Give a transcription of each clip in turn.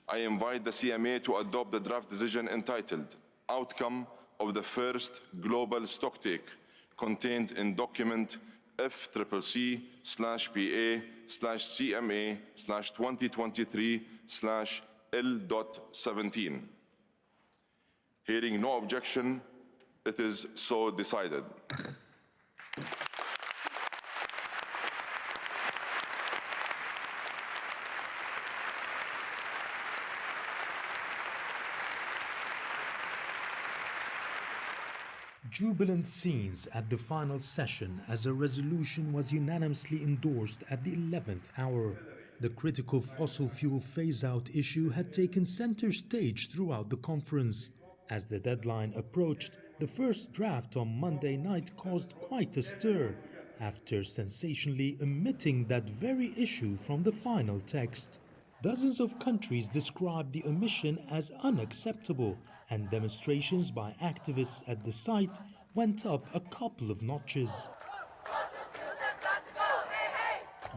I invite the CMA to adopt the draft decision entitled Outcome of the First Global Stocktake, contained in document FCCA/PA/CMA/2023/L.17. Hearing no objection, it is so decided. Jubilant scenes at the final session as a resolution was unanimously endorsed at the 11th hour. The critical fossil fuel phase-out issue had taken center stage throughout the conference. As the deadline approached, the first draft on Monday night caused quite a stir, after sensationally omitting that very issue from the final text. Dozens of countries described the omission as unacceptable, and demonstrations by activists at the site went up a couple of notches.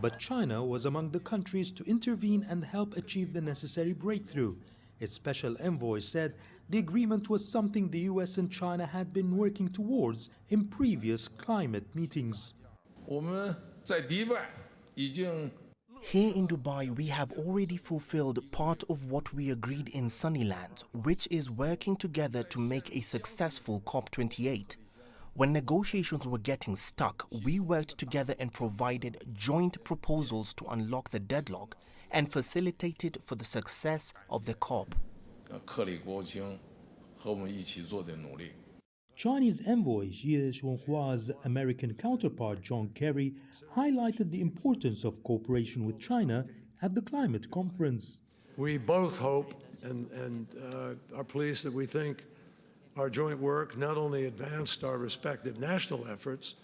But China was among the countries to intervene and help achieve the necessary breakthrough. Its special envoy said the agreement was something the US and China had been working towards in previous climate meetings. Here in Dubai, we have already fulfilled part of what we agreed in Sunnyland, which is working together to make a successful COP28. When negotiations were getting stuck, we worked together and provided joint proposals to unlock the deadlock and facilitated for the success of the COP. Chinese envoy Xie Zhenhua's American counterpart John Kerry highlighted the importance of cooperation with China at the climate conference. We both hope and are pleased that we think our joint work not only advanced our respective national efforts,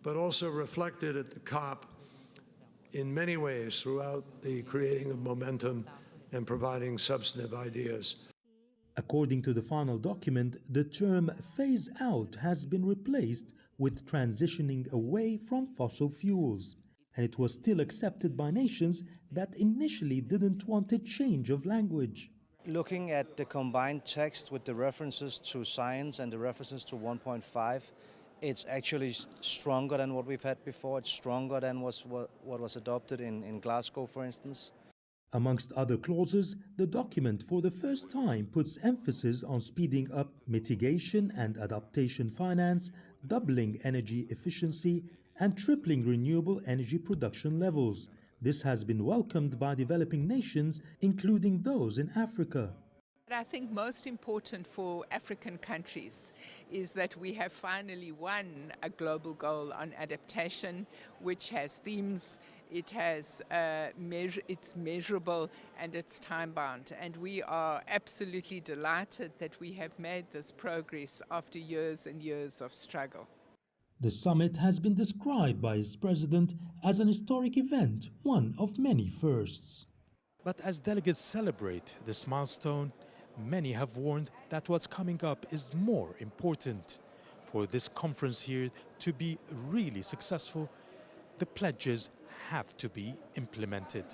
but also reflected at the COP in many ways throughout the creating of momentum and providing substantive ideas. According to the final document, the term phase out has been replaced with transitioning away from fossil fuels, and it was still accepted by nations that initially didn't want a change of language. Looking at the combined text with the references to science and the references to 1.5, it's actually stronger than what we've had before. It's stronger than what was adopted in Glasgow, for instance. Amongst other clauses, the document for the first time puts emphasis on speeding up mitigation and adaptation finance, doubling energy efficiency, and tripling renewable energy production levels. This has been welcomed by developing nations, including those in Africa. I think most important for African countries is that we have finally won a global goal on adaptation, which has themes. It has it's measurable and it's time-bound. And we are absolutely delighted that we have made this progress after years and years of struggle. The summit has been described by its president as an historic event, one of many firsts. But as delegates celebrate this milestone, many have warned that what's coming up is more important. For this conference here to be really successful, the pledges have to be implemented.